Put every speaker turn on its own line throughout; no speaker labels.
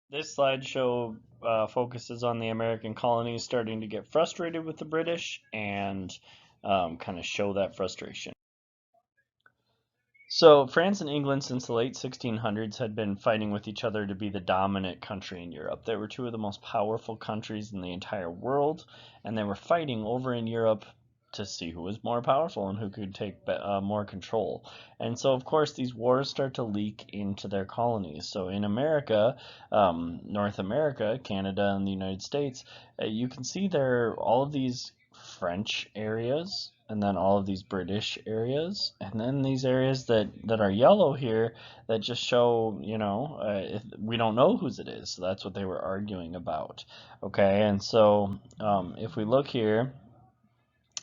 This slideshow focuses on the American colonies starting to get frustrated with the British and kind of show that frustration. So, France and England since the late 1600s had been fighting with each other to be the dominant country in Europe. They were two of the most powerful countries in the entire world, and they were fighting over in Europe to see who was more powerful and who could take more control. And so, of course, these wars start to leak into their colonies. So, in America, North America, Canada, and the United States, you can see there are all of these French areas, and then all of these British areas, and then these areas that are yellow here that just show, we don't know whose it is. So that's what they were arguing about. Okay, and so if we look here,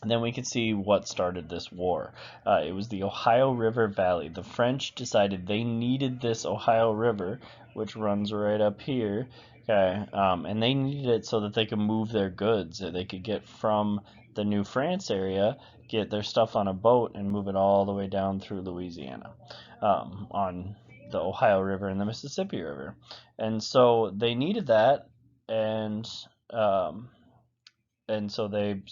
then we can see what started this war. It was the Ohio River Valley. The French decided they needed this Ohio River, which runs right up here. Okay, and they needed it so that they could move their goods. They could get from the New France area, get their stuff on a boat, and move it all the way down through Louisiana on the Ohio River and the Mississippi River. And so they needed that, and um, so they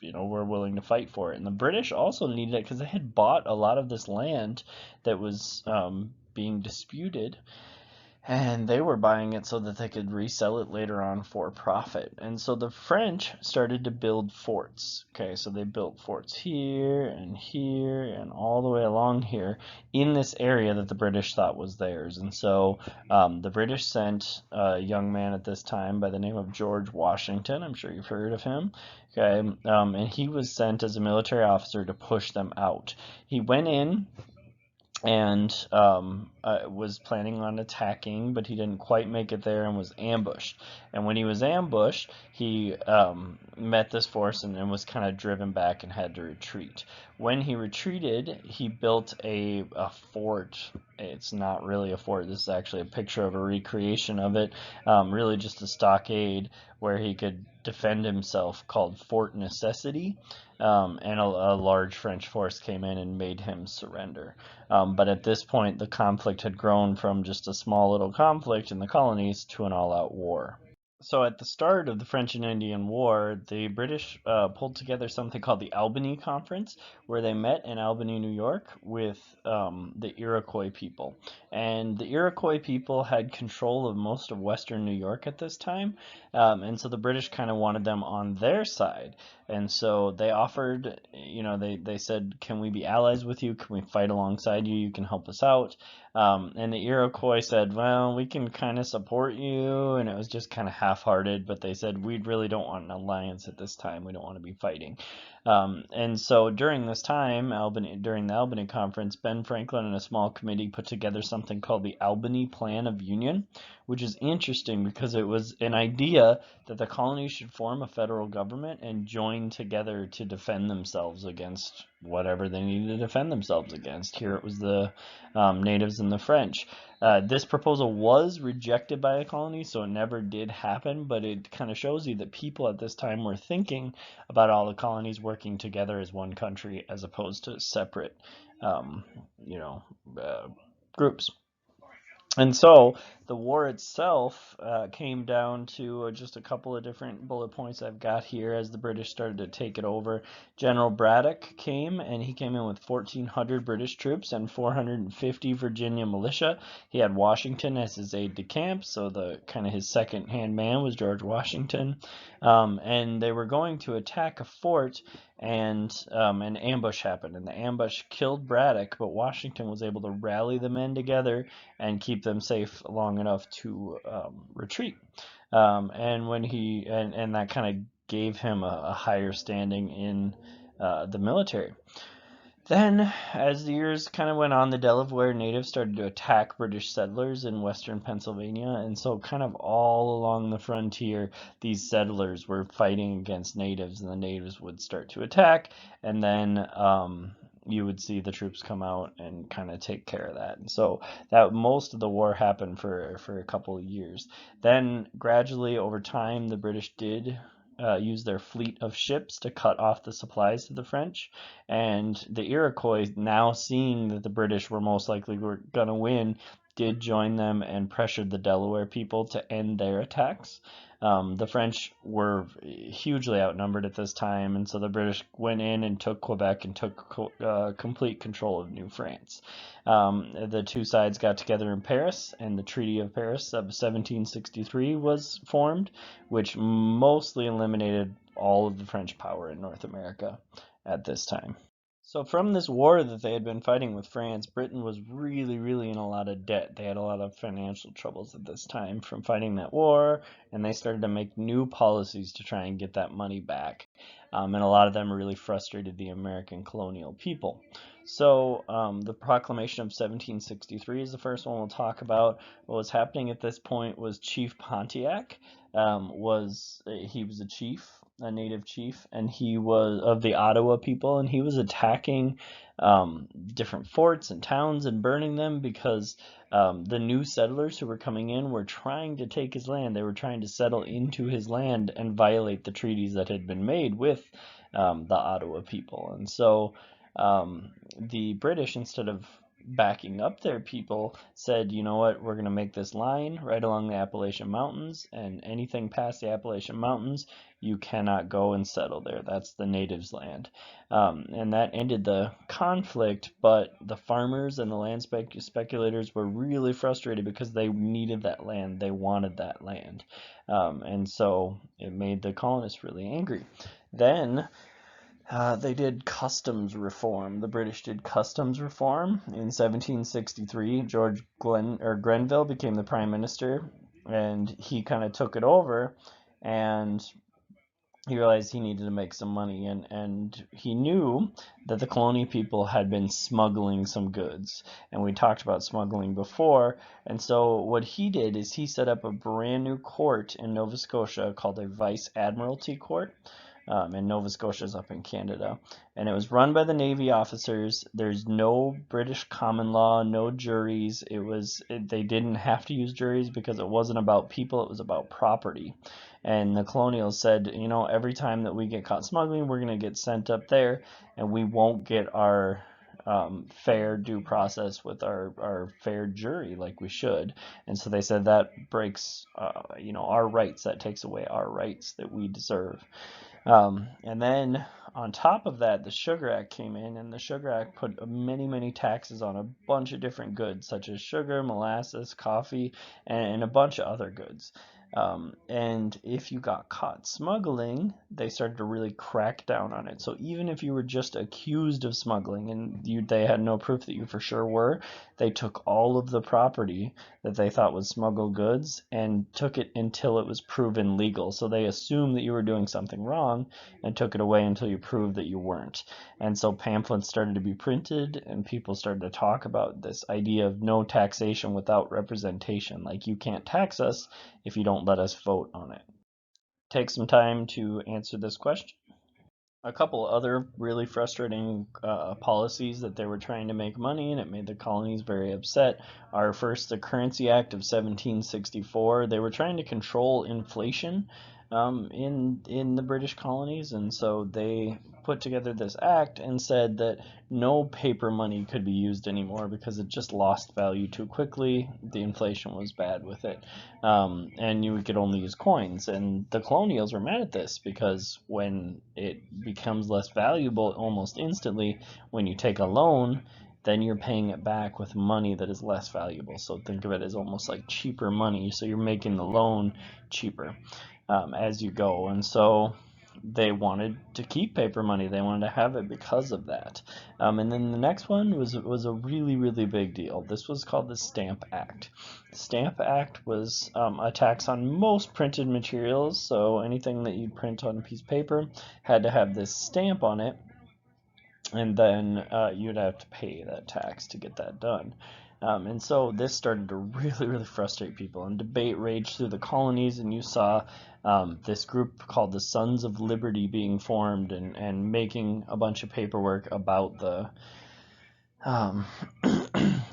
were willing to fight for it. And the British also needed it because they had bought a lot of this land that was being disputed, and they were buying it so that they could resell it later on for profit. And so the French started to build forts. Okay, so they built forts here and all the way along here in this area that the British thought was theirs. And so the British sent a young man at this time by the name of George Washington. I'm sure you've heard of him. Okay, and he was sent as a military officer to push them out. He went in and was planning on attacking, but he didn't quite make it there and was ambushed. And when he was ambushed, he met this force and was kind of driven back and had to retreat. When he retreated, he built a fort. It's not really a fort. This is actually a picture of a recreation of it. Really just a stockade where he could defend himself, called Fort Necessity. And a large French force came in and made him surrender. But at this point, the conflict had grown from just a small little conflict in the colonies to an all-out war. So at the start of the French and Indian War, the British pulled together something called the Albany Conference, where they met in Albany, New York, with the Iroquois people. And the Iroquois people had control of most of Western New York at this time, and so the British kind of wanted them on their side. And so they offered, they said, can we be allies with you? Can we fight alongside you? You can help us out. And the Iroquois said, well, we can kind of support you. And it was just kind of half-hearted, but they said, we really don't want an alliance at this time. We don't want to be fighting. And so during this time, during the Albany Conference, Ben Franklin and a small committee put together something called the Albany Plan of Union, which is interesting because it was an idea that the colonies should form a federal government and join together to defend themselves against whatever they needed to defend themselves against. Here it was the natives and the French. This proposal was rejected by the colonies, so it never did happen, but it kind of shows you that people at this time were thinking about all the colonies working together as one country as opposed to separate, um, you know, uh, groups. And so the war itself came down to just a couple of different bullet points I've got here as the British started to take it over. General Braddock came, and he came in with 1,400 British troops and 450 Virginia militia. He had Washington as his aide-de-camp, so the kind of his second-hand man was George Washington. And they were going to attack a fort, and an ambush happened, and the ambush killed Braddock, but Washington was able to rally the men together and keep them safe long enough to retreat. And when and that kind of gave him a higher standing in the military. Then, as the years kind of went on, the Delaware natives started to attack British settlers in western Pennsylvania, and so kind of all along the frontier, these settlers were fighting against natives, and the natives would start to attack, and then you would see the troops come out and kind of take care of that. And so that most of the war happened for a couple of years. Then gradually over time, the British did use their fleet of ships to cut off the supplies to the French, and the Iroquois, now seeing that the British were most likely going to win, did join them and pressured the Delaware people to end their attacks. The French were hugely outnumbered at this time, and so the British went in and took Quebec and took complete control of New France. The two sides got together in Paris, and the Treaty of Paris of 1763 was formed, which mostly eliminated all of the French power in North America at this time. So from this war that they had been fighting with France, Britain was really in a lot of debt. They had a lot of financial troubles at this time from fighting that war, and they started to make new policies to try and get that money back. And a lot of them really frustrated the American colonial people. So the Proclamation of 1763 is the first one we'll talk about. What was happening at this point was Chief Pontiac he was a chief, a native chief, and he was of the Ottawa people, and he was attacking different forts and towns and burning them because the new settlers who were coming in were trying to take his land. They were trying to settle into his land and violate the treaties that had been made with the Ottawa people. And so the British, instead of backing up their people, said, you know what, we're going to make this line right along the Appalachian Mountains, and anything past the Appalachian Mountains, you cannot go and settle there. That's the natives' land. And that ended the conflict, but the farmers and the land speculators were really frustrated because they needed that land. They wanted that land. And so it made the colonists really angry. Then they did customs reform. The British did customs reform. In 1763, George Grenville became the prime minister, and he kind of took it over, and he realized he needed to make some money, and he knew that the colonial people had been smuggling some goods, and we talked about smuggling before. And so what he did is he set up a brand new court in Nova Scotia called a Vice Admiralty Court. And Nova Scotia is up in Canada, and it was run by the Navy officers. There's no British common law, no juries. They didn't have to use juries because it wasn't about people, it was about property. And the colonials said, you know, every time that we get caught smuggling, we're going to get sent up there, and we won't get our fair due process with our fair jury like we should. And so they said that breaks our rights, that takes away our rights that we deserve. And then on top of that, the Sugar Act came in, and the Sugar Act put many taxes on a bunch of different goods, such as sugar, molasses, coffee, and a bunch of other goods. And if you got caught smuggling, they started to really crack down on it. So even if you were just accused of smuggling and they had no proof that you for sure were, they took all of the property that they thought was smuggled goods and took it until it was proven legal. So they assumed that you were doing something wrong and took it away until you proved that you weren't. And so pamphlets started to be printed, and people started to talk about this idea of no taxation without representation. Like, you can't tax us if you don't let us vote on it. Take some time to answer this question. A couple other really frustrating policies that they were trying to make money, and it made the colonies very upset, are first the Currency Act of 1764. They were trying to control inflation in the British colonies, and so they put together this act and said that no paper money could be used anymore because it just lost value too quickly. The inflation was bad with it, and you could only use coins. And the colonials were mad at this because when it becomes less valuable almost instantly, when you take a loan, then you're paying it back with money that is less valuable. So think of it as almost like cheaper money. So you're making the loan cheaper as you go. And so they wanted to keep paper money. They wanted to have it because of that. And then the next one was a really big deal. This was called the Stamp Act. The Stamp Act was a tax on most printed materials. So anything that you'd print on a piece of paper had to have this stamp on it, and then you'd have to pay that tax to get that done. And so this started to really frustrate people, and debate raged through the colonies, and you saw this group called the Sons of Liberty being formed and making a bunch of paperwork about the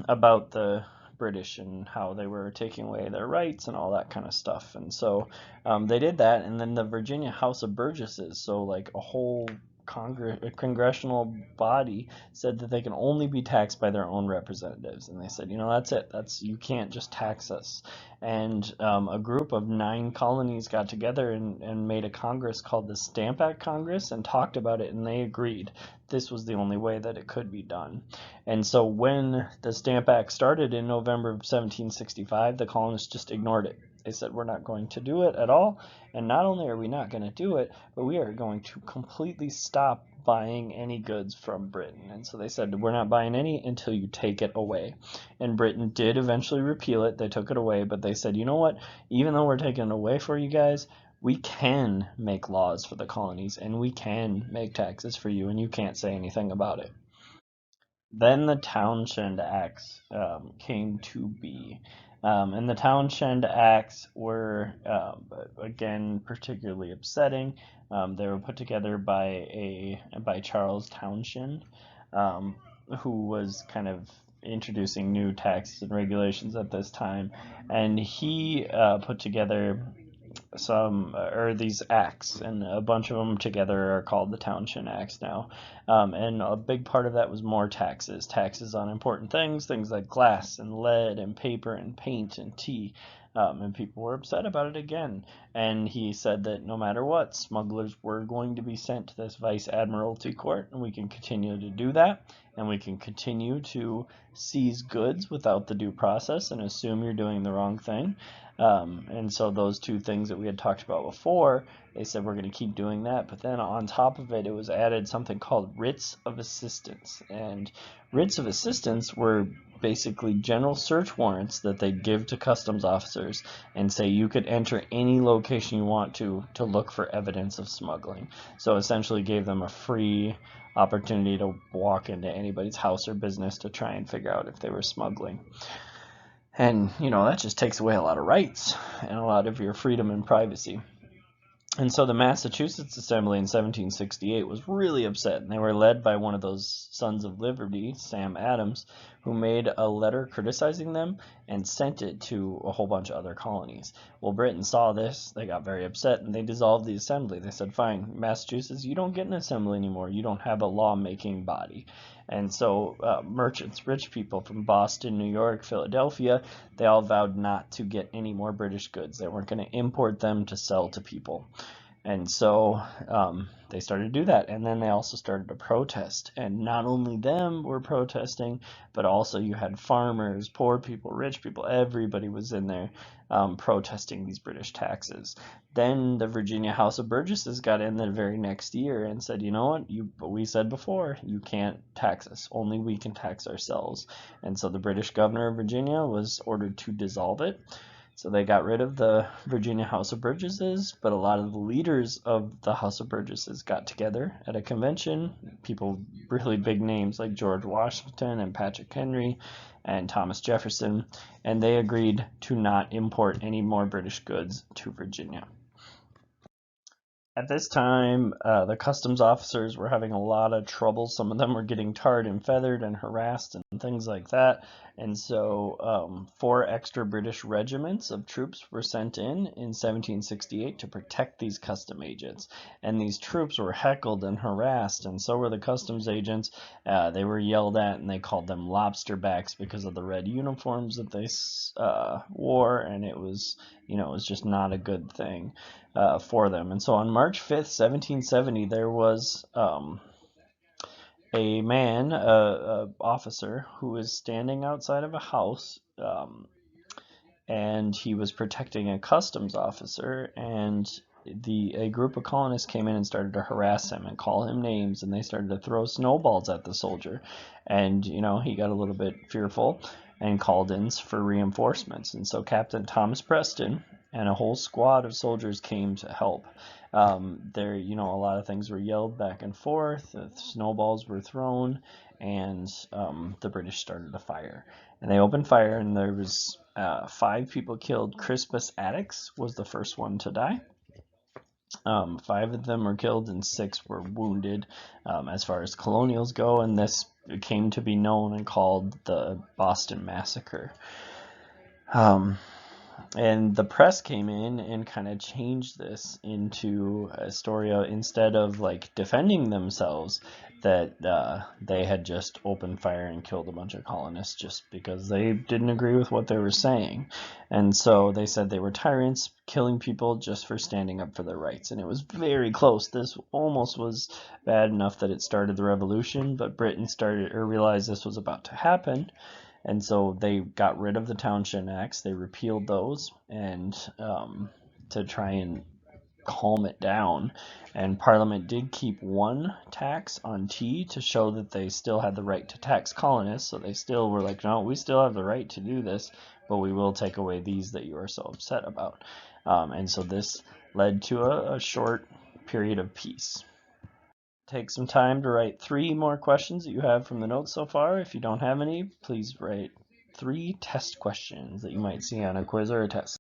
about the British and how they were taking away their rights and all that kind of stuff. And so they did that, and then the Virginia House of Burgesses, so like a whole congressional body said that they can only be taxed by their own representatives, and they said, that's it. You can't just tax us. And a group of 9 colonies got together and made a Congress called the Stamp Act Congress and talked about it, and they agreed this was the only way that it could be done. And so when the Stamp Act started in November of 1765, the colonists just ignored it. They said, we're not going to do it at all, and not only are we not going to do it, but we are going to completely stop buying any goods from Britain. And so they said, we're not buying any until you take it away. And Britain did eventually repeal it. They took it away, but they said, you know what? Even though we're taking it away for you guys, we can make laws for the colonies, and we can make taxes for you, and you can't say anything about it. Then the Townshend Acts came to be. And the Townshend Acts were, again, particularly upsetting. They were put together by Charles Townshend, who was kind of introducing new taxes and regulations at this time. And he put together these acts, and a bunch of them together are called the Townshend Acts now. And a big part of that was more taxes on important things like glass and lead and paper and paint and tea. And people were upset about it again. And he said that no matter what, smugglers were going to be sent to this Vice Admiralty Court, and we can continue to do that, and we can continue to seize goods without the due process and assume you're doing the wrong thing. And so those two things that we had talked about before, they said we're going to keep doing that. But then on top of it, it was added something called writs of assistance. And writs of assistance were basically general search warrants that they'd give to customs officers and say you could enter any location you want to look for evidence of smuggling. So essentially gave them a free opportunity to walk into anybody's house or business to try and figure out if they were smuggling. And, that just takes away a lot of rights and a lot of your freedom and privacy. And so the Massachusetts Assembly in 1768 was really upset, and they were led by one of those Sons of Liberty, Sam Adams, who made a letter criticizing them and sent it to a whole bunch of other colonies. Well, Britain saw this, they got very upset, and they dissolved the assembly. They said, fine, Massachusetts, you don't get an assembly anymore. You don't have a lawmaking body. And so merchants, rich people from Boston, New York, Philadelphia, they all vowed not to get any more British goods. They weren't going to import them to sell to people. And so they started to do that. And then they also started to protest. And not only them were protesting, but also you had farmers, poor people, rich people, everybody was in there protesting these British taxes. Then the Virginia House of Burgesses got in the very next year and said, you know what, we said before, you can't tax us. Only we can tax ourselves. And so the British governor of Virginia was ordered to dissolve it. So they got rid of the Virginia House of Burgesses, but a lot of the leaders of the House of Burgesses got together at a convention, people, really big names like George Washington and Patrick Henry and Thomas Jefferson, and they agreed to not import any more British goods to Virginia. At this time, the customs officers were having a lot of trouble. Some of them were getting tarred and feathered and harassed and things like that. And so 4 extra British regiments of troops were sent in 1768 to protect these custom agents. And these troops were heckled and harassed, and so were the customs agents. They were yelled at, and they called them lobsterbacks because of the red uniforms that they wore, and it was just not a good thing for them. And so on March 5th, 1770, there was a man, a officer, who was standing outside of a house, and he was protecting a customs officer, and a group of colonists came in and started to harass him and call him names, and they started to throw snowballs at the soldier. And, he got a little bit fearful and called in for reinforcements. And so Captain Thomas Preston and a whole squad of soldiers came to help. There, a lot of things were yelled back and forth, snowballs were thrown, and the British started a fire. And they opened fire, and there was 5 people killed. Crispus Attucks was the first one to die. 5 of them were killed and 6 were wounded as far as colonials go, and this came to be known and called the Boston Massacre. And the press came in and kind of changed this into a story of, instead of like defending themselves, that they had just opened fire and killed a bunch of colonists just because they didn't agree with what they were saying. And so they said they were tyrants, killing people just for standing up for their rights. And it was very close. This almost was bad enough that it started the revolution, but Britain realized this was about to happen. And so they got rid of the Townshend Acts. They repealed those, and to try and calm it down. And Parliament did keep one tax on tea to show that they still had the right to tax colonists. So they still were like, no, we still have the right to do this, but we will take away these that you are so upset about. And so this led to a short period of peace. Take some time to write 3 more questions that you have from the notes so far. If you don't have any, please write 3 test questions that you might see on a quiz or a test.